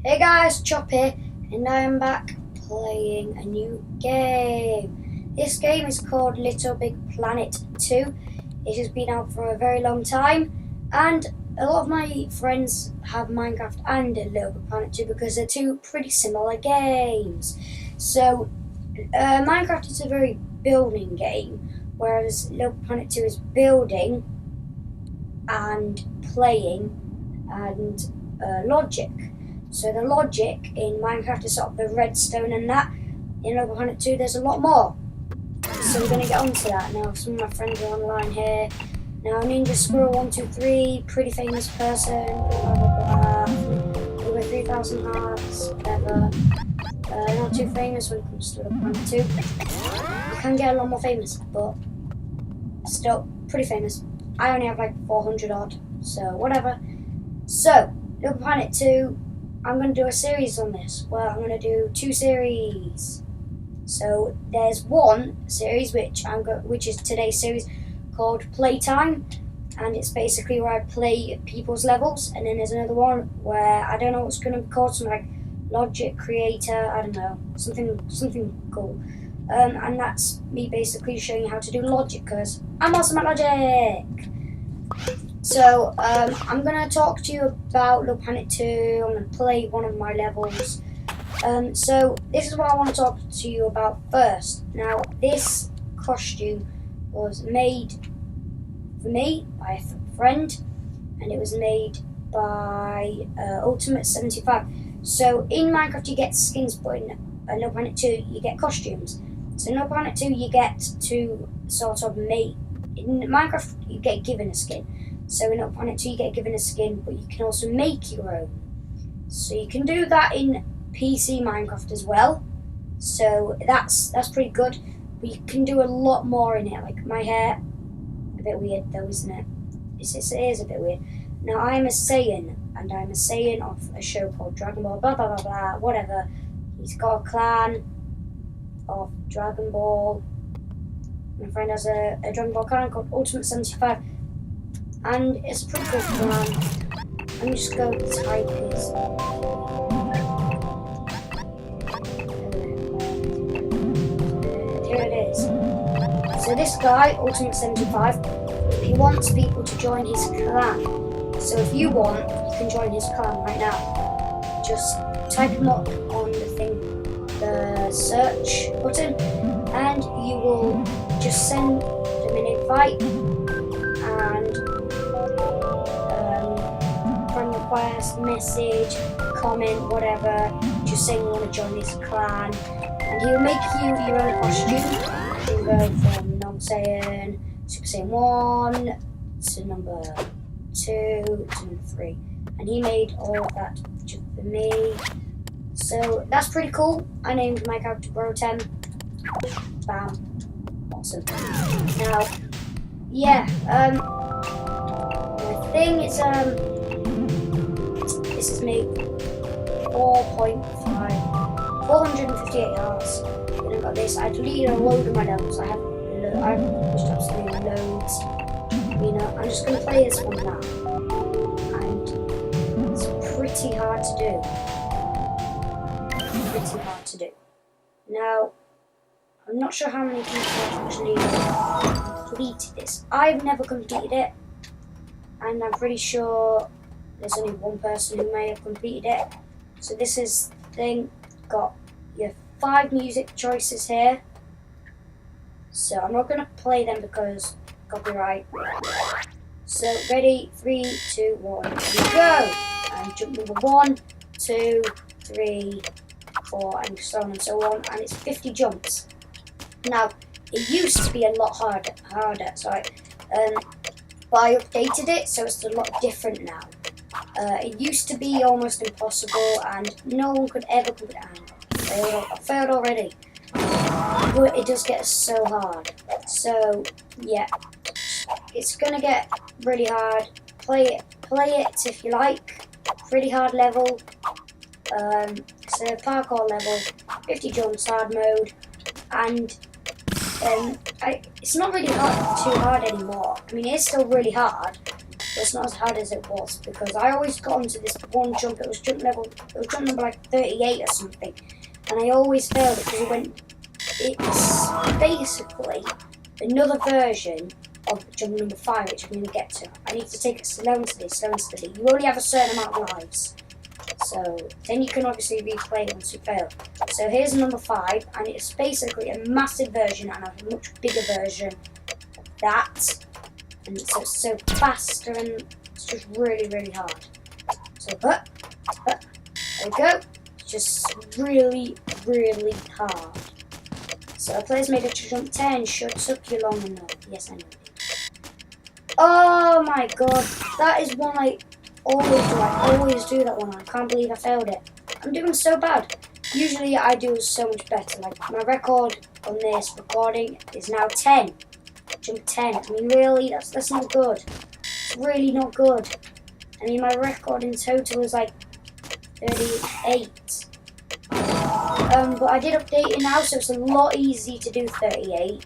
Hey guys, Chop here, and I am back playing a new game. This game is called Little Big Planet 2. It has been out for a very long time, and a lot of my friends have Minecraft and Little Big Planet 2 because they're two pretty similar games. So, Minecraft is a very building game, whereas Little Big Planet 2 is building and playing and logic. So the logic in Minecraft is sort of the redstone and that. In Little Big Planet 2 there's a lot more. So we're going to get onto that now. Some of my friends are online here. Now Ninja Squirrel 123, pretty famous person, blah blah blah. Over 3,000 hearts, whatever. Not too famous when it comes to Little Big Planet 2. You can get a lot more famous, but still pretty famous. I only have like 400 odd, so whatever. So, Little Big Planet 2, I'm going to do a series on this. Well, I'm going to do two series. So there's one series which is today's series called Playtime, and it's basically where I play people's levels. And then there's another one where I don't know what's going to be called, something like Logic Creator. I don't know, something cool. And that's me basically showing you how to do logic because I'm awesome at logic. So, I'm going to talk to you about Little Planet 2, I'm going to play one of my levels. So, this is what I want to talk to you about first. Now, this costume was made for me by a friend, and it was made by Ultimate 75. So, in Minecraft you get skins, but in Little Planet 2 you get costumes. So, in Little Planet 2 you get to sort of make, in Minecraft you get given a skin. So in Little Planet 2 you get given a skin, but you can also make your own. So you can do that in PC Minecraft as well. So that's pretty good. But you can do a lot more in it. Like my hair, a bit weird though, isn't it? It is a bit weird. Now I'm a Saiyan, and I'm a Saiyan of a show called Dragon Ball, blah blah blah blah, whatever. He's got a clan of Dragon Ball. My friend has a Dragon Ball clan called Ultimate 75. And it's a pretty good plan. I'm just going to type his. Here it is. So this guy, Ultimate 75, he wants people to join his clan. So if you want, you can join his clan right now. Just type him up on the search button, and you will just send them an invite. And friend request, message, comment, whatever, just saying you want to join his clan, and he'll make you your own costume. You can go from Normal Saiyan, Super Saiyan 1 to number 2 to number 3, and he made all of that just for me. So that's pretty cool. I named my character Bro10. Bam. Awesome. Now, yeah, the thing is, this is me, 458 hearts. And I've got this. I deleted a load of my levels. I've pushed absolutely loads. You know, I'm just going to play this one now. And it's pretty hard to do. Now, I'm not sure how many people have actually completed this. I've never completed it. And I'm pretty sure there's only one person who may have completed it. So this is the thing. Got your 5 music choices here. So I'm not going to play them because copyright. So ready, 3, 2, 1, here we go. And jump number 1, 2, 3, 4, and so on and so on. And it's 50 jumps. Now, it used to be a lot harder. Sorry. But I updated it, so it's a lot different now. It used to be almost impossible, and no one could ever complete it. I failed already. But it does get so hard. So, yeah. It's gonna get really hard. Play it if you like. Pretty hard level. It's a parkour level. 50 jumps, hard mode. And it's not really too hard anymore. I mean, it is still really hard, but it's not as hard as it was because I always got onto this one jump. It was jump number like 38 or something, and I always failed it because it's basically another version of jump number 5, which I'm going to get to. I need to take it slow and steady. You only have a certain amount of lives, so then you can obviously replay it once you fail. So here's number 5, and it's basically a massive version and a much bigger version of that. And so it's so faster and it's just really, really hard. So, there we go. It's just really, really hard. So a player's made a jump 10 should took you long enough. Yes, I know. Oh my god, that is one I always do that one. I can't believe I failed it. I'm doing so bad. Usually I do so much better. Like my record on this recording is now 10. Jump 10. I mean, really, that's not good. It's really not good. I mean, my record in total is like 38. But I did update it now, so it's a lot easier to do 38.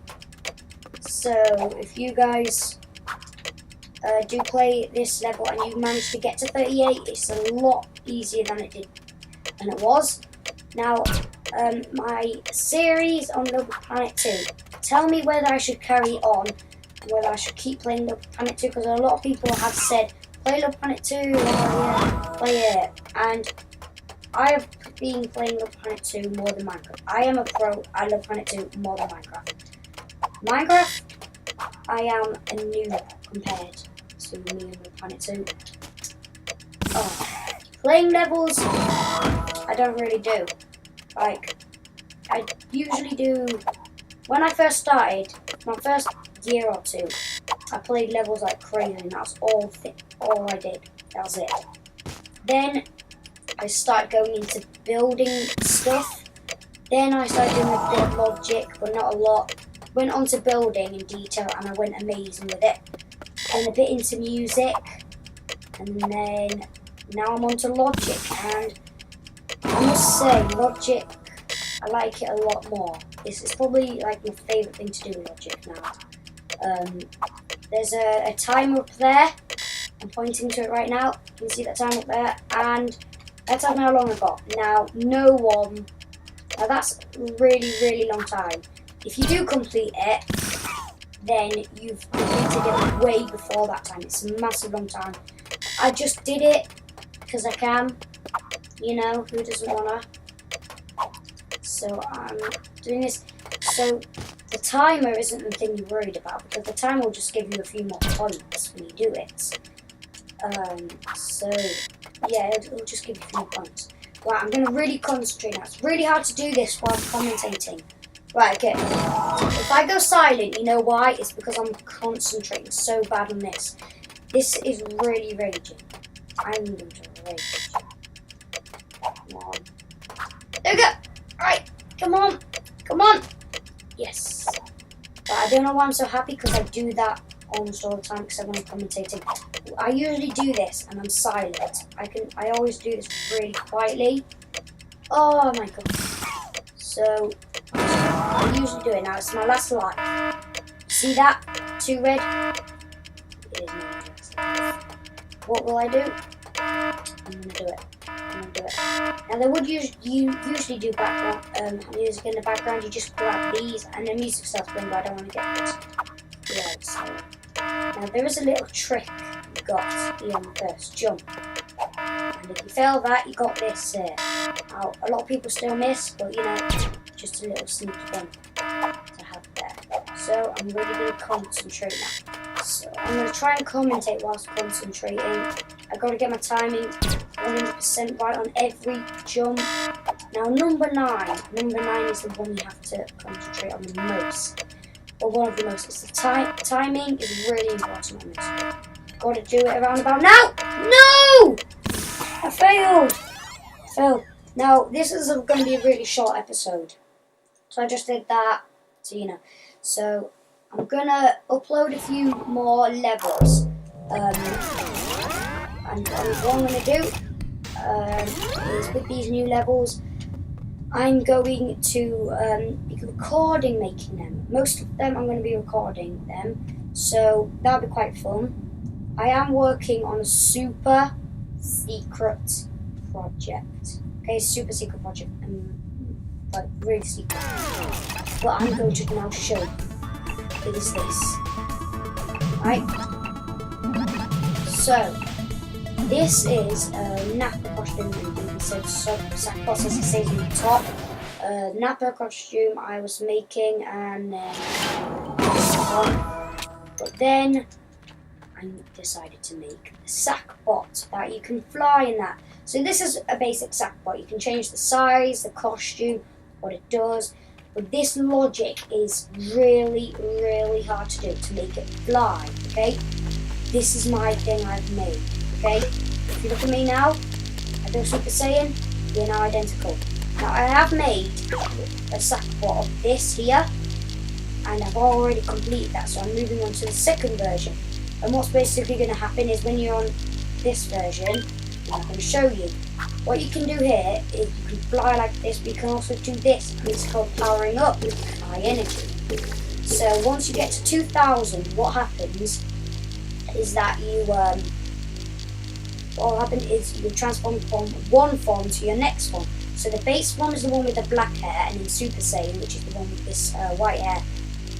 So if you guys do play this level and you manage to get to 38, it's a lot easier than it was. Now, my series on Little Planet 2. Tell me whether I should carry on, whether I should keep playing Little Planet 2, because a lot of people have said, play Little Planet 2, play it. And I have been playing Little Planet 2 more than Minecraft. I am a pro at Little Planet 2 more than Minecraft. Minecraft, I am a noob compared to me and Little Planet 2. Oh. Playing levels, I don't really do. Like, I usually do. When I first started, my first year or two, I played levels like crazy, and that's all I did. That was it. Then I started going into building stuff. Then I started doing a bit of logic, but not a lot. Went on to building in detail, and I went amazing with it. And a bit into music, and then now I'm on to logic, and I must say, logic, I like it a lot more. It's probably like my favourite thing to do with logic now. There's a timer up there. I'm pointing to it right now. You can see that timer up there, and that's how long I got. Now, no one. Now that's a really, really long time. If you do complete it, then you've completed it way before that time. It's a massive long time. I just did it because I can. You know, who doesn't wanna? So I'm doing this. So the timer isn't the thing you're worried about, because the timer will just give you a few more points when you do it. So yeah, it'll just give you a few more points. Right, I'm gonna really concentrate now. It's really hard to do this while commentating. Right, okay. If I go silent, you know why? It's because I'm concentrating so bad on this. This is really raging. I'm going to rage. Come on. There we go. Right, come on. Come on. Yes. But I don't know why I'm so happy, because I do that almost all the time because when I'm commentating. I usually do this and I'm silent. I always do this really quietly. Oh my god. So I usually do it now. It's my last life. See that? 2 red. It is my last life. What will I do? I'm gonna do it. Now they would usually do background music in the background. You just grab these and the music starts playing, but I don't want to get this. Yeah, so now there is a little trick you got here on the first jump. And if you fail that, you got this here. Now, a lot of people still miss, but you know, just a little sneaky thing to have there. So I'm really going to concentrate now. So I'm going to try and commentate whilst concentrating. I've got to get my timing 100% right on every jump. Now number 9 is the one you have to concentrate on the most. Or one of the most. It's the timing is really important on this. Got to do it around about now. No! I failed. Now this is going to be a really short episode. So I just did that. So you know. So I'm going to upload a few more levels. And what I'm going to do is with these new levels, I'm going to be recording making them. Most of them I'm going to be recording them, so that'll be quite fun. I am working on a super secret project. Okay, super secret project. Like really secret. But I'm going to now show you. It is this. Right? So, this is a Napa costume. You said sackbots as it says on the top. Napa costume I was making, and then this one. But then I decided to make a sackbot that you can fly in that. So this is a basic sackbot. You can change the size, the costume, what it does. But this logic is really, really hard to do to make it fly. Okay, this is my thing I've made. Okay, if you look at me now, I do Super Saiyan. They're now identical. Now I have made a sackbot of this here, and I've already completed that. So I'm moving on to the second version. And what's basically going to happen is when you're on this version, I'm going to show you. What you can do here is you can fly like this, but you can also do this, and it's called powering up with high energy. So once you get to 2000, what happens is that you transform from one form to your next form. So the base form is the one with the black hair, and then Super Saiyan, which is the one with this white hair.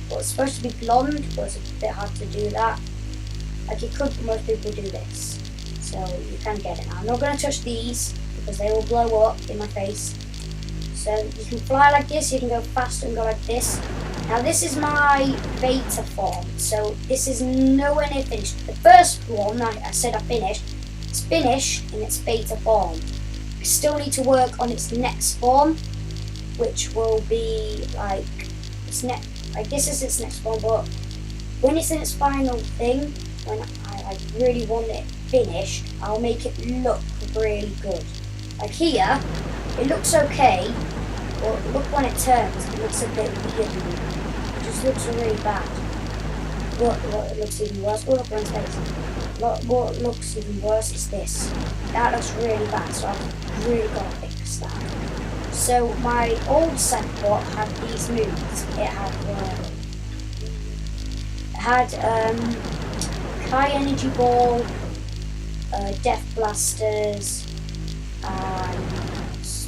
Well, it's supposed to be blonde, but it's a bit hard to do that. Like you could, but most people do this. So you can get it now. I'm not going to touch these because they will blow up in my face. So you can fly like this, you can go faster and go like this. Now this is my beta form, so this is nowhere near finished. The first one I said I finished, it's finished in its beta form. I still need to work on its next form, which will be like its next. Like this is its next form, but when it's in its final thing, when I really want it finished, I'll make it look really good. Like here, it looks okay, but look when it turns, it looks a bit weird. It just looks really bad. What looks even worse? Oh, look on its face. What looks even worse is this. That looks really bad, so I've really got to fix that. So my old sackbot had these moves. It had high energy ball, death blasters, and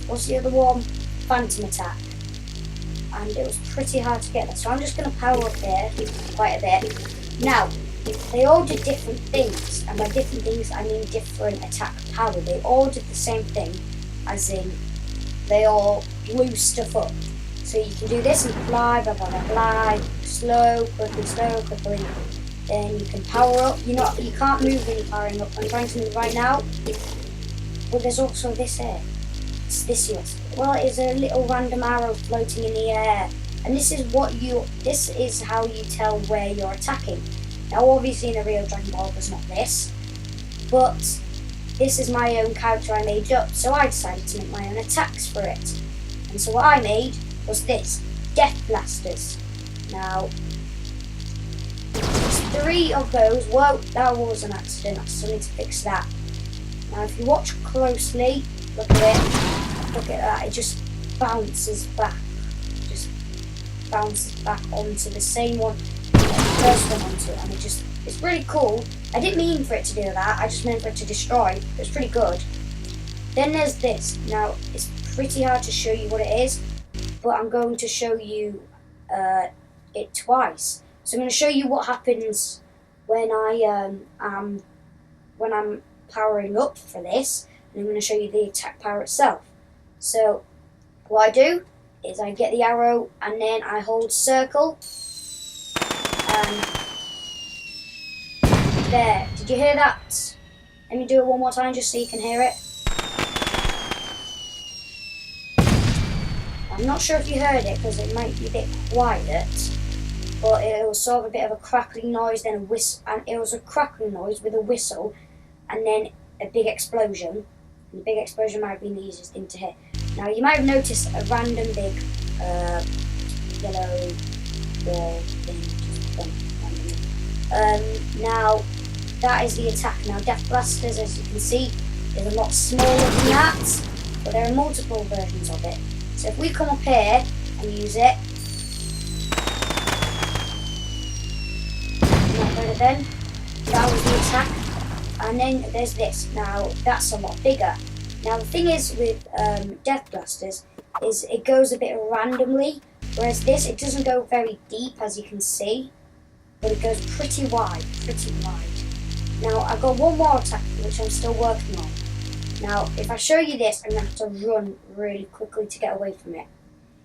what's the other one? Phantom attack. And it was pretty hard to get that. So I'm just going to power up there quite a bit. Now, they all did different things, and by different things I mean different attack power. They all did the same thing, as in they all blew stuff up. So you can do this and fly, blah blah blah blah, slow, quickly. Then you can power up. You can't move when you're powering up. I'm trying to move right now. But there's also this here. It's this here. Well, it is a little random arrow floating in the air. And this is how you tell where you're attacking. Now obviously in a real Dragon Ball there's not this. But this is my own character I made up. So I decided to make my own attacks for it. And so what I made was this. Death Blasters. Now, there's 3 of those. Whoa, that was an accident. I still need to fix that. Now if you watch closely, look at it. Look at that. It just bounces back. Just bounces back onto the same one that the first one onto. And it's really cool. I didn't mean for it to do that. I just meant for it to destroy. It's pretty good. Then there's this. Now it's pretty hard to show you what it is, but I'm going to show you it twice. So I'm going to show you what happens when I'm powering up for this, and I'm going to show you the attack power itself. So what I do is I get the arrow and then I hold circle, and there. Did you hear that? Let me do it one more time just so you can hear it. I'm not sure if you heard it because it might be a bit quiet, but it was sort of a bit of a crackling noise, then a whistle, and it was a crackling noise with a whistle, and then a big explosion. And the big explosion might have been the easiest thing to hit. Now you might have noticed a random big yellow ball thing just randomly. Now that is the attack. Now Death Blasters, as you can see, is a lot smaller than that, but there are multiple versions of it. So if we come up here and use it, then That was the attack. And then there's this. Now, that's a lot bigger. Now, the thing is with Death Blasters is it goes a bit randomly, whereas this, it doesn't go very deep, as you can see, but it goes pretty wide, Now, I've got one more attack, which I'm still working on. Now, if I show you this, I'm going to have to run really quickly to get away from it.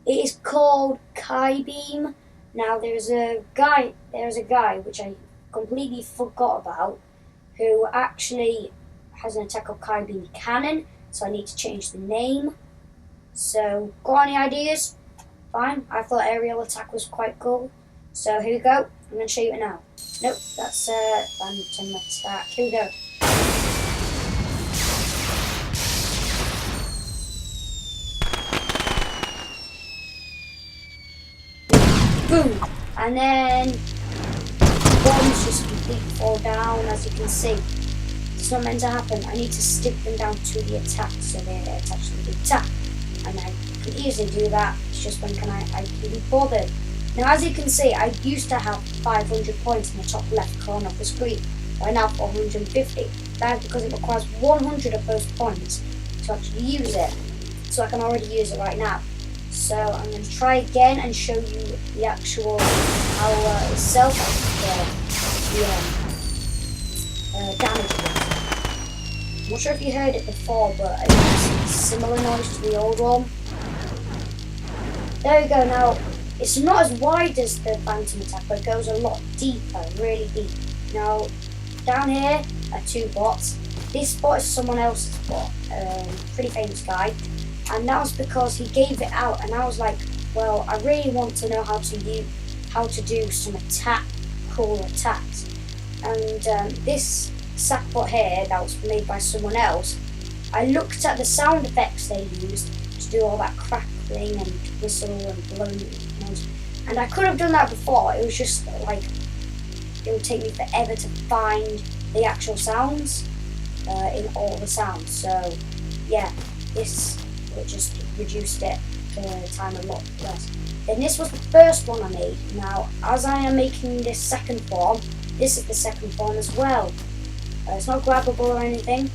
It is called Kai Beam. Now, there's a guy, which I completely forgot about, who actually has an attack called Kai Beam Cannon, so I need to change the name. So, got any ideas? Fine, I thought aerial attack was quite cool. So, here we go. I'm going to show you it now. Nope, that's phantom attack. Here we go. Boom! And then bombs just completely fall down, as you can see. It's not meant to happen. I need to stick them down to the attack so they're attached to the attack. And I can easily do that. It's just when I can be bothered. Now, as you can see, I used to have 500 points in the top left corner of the screen. By now 450. That is because it requires 100 of those points to actually use it. So I can already use it right now. So I'm going to try again and show you the actual power itself, the damage of it. I'm not sure if you heard it before, but it's a similar noise to the old one. There we go. Now, it's not as wide as the phantom attack, but it goes a lot deeper, really deep. Now, down here are two bots. This bot is someone else's bot, pretty famous guy. And that was because he gave it out, and I was like, well, I really want to know how to do some cool attacks. And this sackbot here, that was made by someone else, I looked at the sound effects they used to do all that crackling and whistle and blowing noise. And I could have done that before, it was just like, it would take me forever to find the actual sounds in all the sounds. So, yeah, this... it just reduced it the time a lot less. Then this was the first one I made. Now, as I am making this second form, this is the second form as well. It's not grabbable or anything,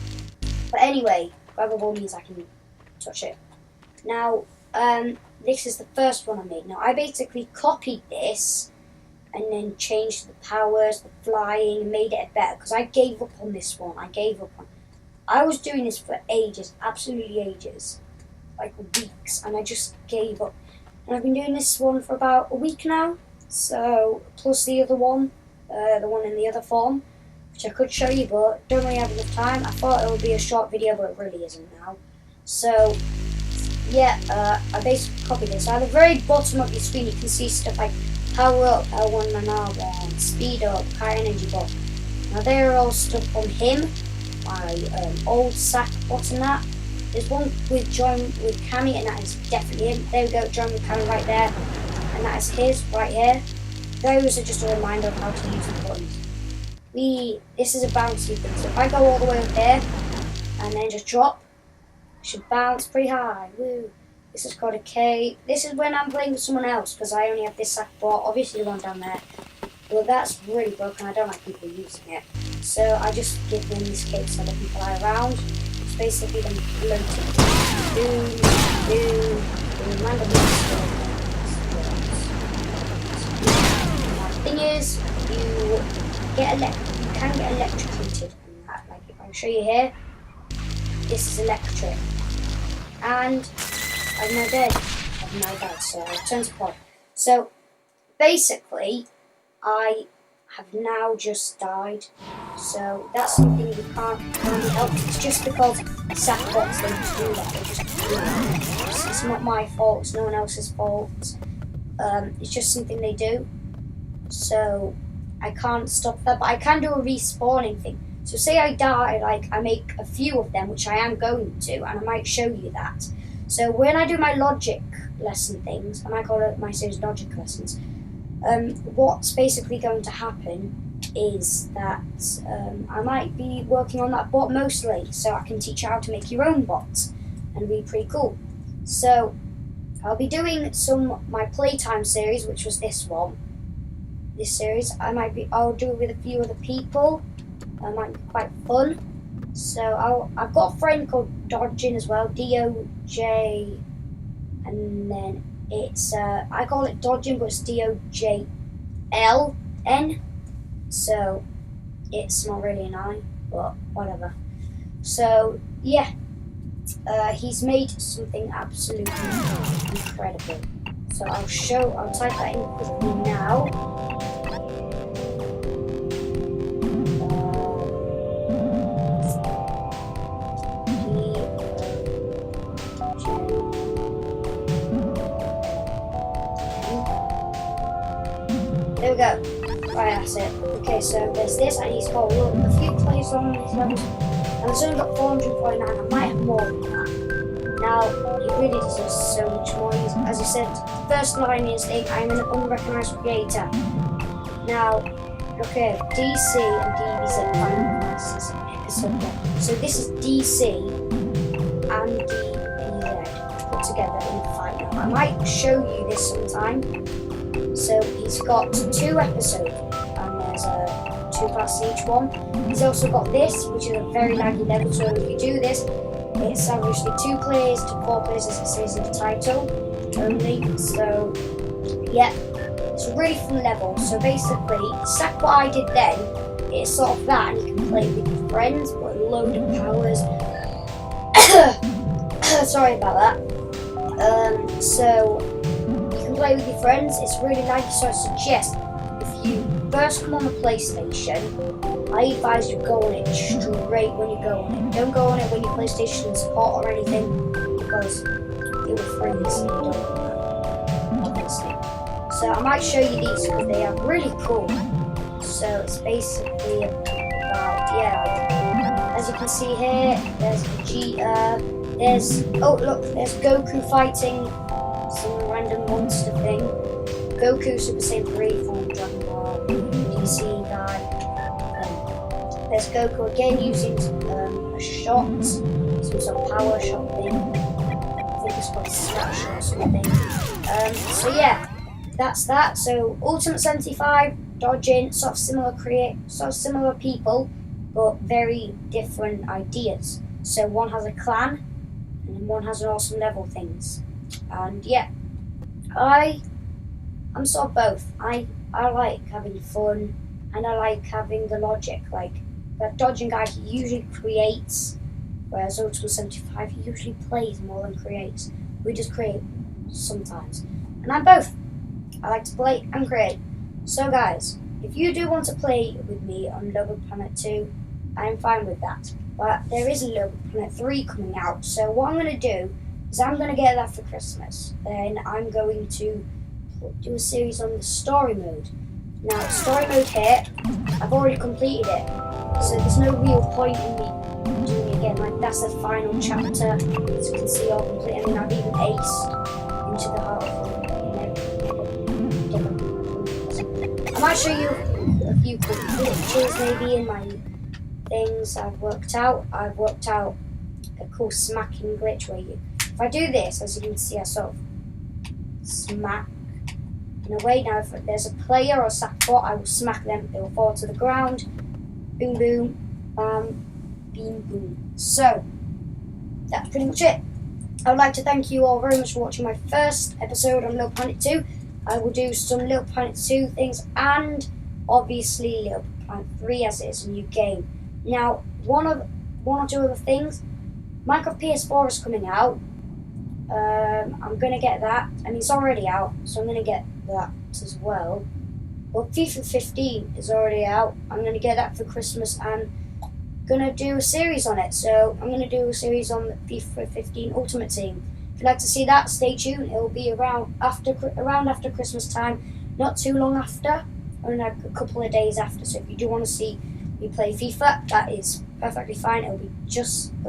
but anyway, grabbable means I can touch it. Now, this is the first one I made. Now, I basically copied this and then changed the powers, the flying, made it better because I gave up on this one. I was doing this for ages, absolutely ages. Like weeks, and I just gave up. And I've been doing this one for about a week now, so plus the other one, the one in the other form, which I could show you, but don't really have enough time. I thought it would be a short video, but it really isn't now. So yeah, I basically copied this. So at the very bottom of your screen, you can see stuff like power up, L1 and R1, speed up, high energy bot. Now they're all stuff from him, my old sack bot and that. There's one with Join with Cammy, and that is definitely him. There we go, Join with Cammy right there. And that is his right here. Those are just a reminder of how to use the buttons. This is a bouncy thing. So if I go all the way up there and then just drop, I should bounce pretty high. Woo. This is called a K. This is when I'm playing with someone else because I only have this sack bot, obviously the one down there. Well, that's really broken. I don't like people using it. So I just give them these capes so they can fly around. Basically them floating. The thing is, you can get electrocuted from that. Like if I show you here, this is electric. And I'm now dead. I'm now dead, so I turn to pod. So basically, I have now just died. So that's something you can't be helped. It's just because sackbots don't do that. They just do it. It's not my fault. It's no one else's fault. It's just something they do. So I can't stop that. But I can do a respawning thing. So say I die, like I make a few of them, which I am going to, and I might show you that. So when I do my logic lesson things, I might call it my series logic lessons. What's basically going to happen is that I might be working on that bot mostly, so I can teach you how to make your own bots, and it'll be pretty cool. So I'll be doing my playtime series, which was this one. this series. I'll do it with a few other people. It might be quite fun. So I've got a friend called Dodgin as well, DOJ, and then it's I call it Dodgin, but it's DOJLN. So it's not really an I, but whatever. So yeah, he's made something absolutely incredible. So I'll type that in quickly now. There we go. Right, that's it. Okay, so there's this, and he's got a few players on these levels, and it's only got 449. I might have more than that. Now, he really deserves so much more. As he said, the first line is saying, I'm an unrecognised creator. Now, okay, DC and DBZ finalists episode 1. So this is DC and DBZ put together in a fight. Now, I might show you this sometime. So he's got 2 episodes, and there's 2 parts to each one. He's also got this, which is a very laggy level, so if you do this, it's averagely 2 players to 4 players, as it says in the title, only. So, yeah, it's a really fun level. So basically, it's like what I did then, it's sort of that, and you can play with your friends, but a load of powers. Sorry about that. So play with your friends. It's really nice, so I suggest if you first come on the PlayStation, I advise you go on it straight when you go on it. Don't go on it when your PlayStation's hot or anything, because it will freeze. You don't want that, obviously. So I might show you these because they are really cool. So it's basically about, yeah, as you can see here, there's Vegeta, there's Goku fighting some random monster thing. Goku Super Saiyan 3 from Dragon Ball, DC guy. There's Goku again using a shot, some sort of power shot thing. I think it's called Slash or something. So yeah, that's that. So Ultimate 75, Dodgin, sort of similar people, but very different ideas. So one has a clan, and then one has an awesome level things. And yeah, I'm sort of both. I like having fun, and I like having the logic. Like that Dodging guy, he usually creates, whereas Ultimate 75, he usually plays more than creates. We just create sometimes, and I'm both. I like to play and create. So guys, if you do want to play with me on Little Planet 2, I'm fine with that. But there is a Little Planet 3 coming out, so what I'm going to do is I'm going to get that for Christmas. Then I'm going to do a series on the story mode. Now, story mode here, I've already completed it, so there's no real point in me doing it again. Like, that's the final chapter, as you can see, all complete. I mean, I've even aced into the heart of it. I might show you a few cool pictures, maybe, in my things I've worked out. I've worked out a cool smacking glitch where if I do this, as you can see, I sort of smack in a way. Now, if there's a player or support, I will smack them. They will fall to the ground. Boom, boom, bam, beam, boom. So, that's pretty much it. I would like to thank you all very much for watching my first episode on Little Planet 2. I will do some Little Planet 2 things, and obviously Little Planet 3 as it is a new game. Now, one or two other things. Minecraft PS4 is coming out. I'm going to get that. I mean, it's already out, so I'm going to get that as well. But FIFA 15 is already out. I'm going to get that for Christmas and going to do a series on it. So I'm going to do a series on the FIFA 15 Ultimate Team. If you'd like to see that, stay tuned. It will be around after Christmas time, not too long after, only like a couple of days after. So if you do want to see me play FIFA, that is perfectly fine. It'll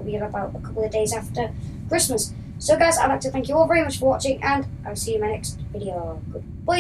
be about a couple of days after Christmas. So guys, I'd like to thank you all very much for watching, and I'll see you in my next video. Goodbye!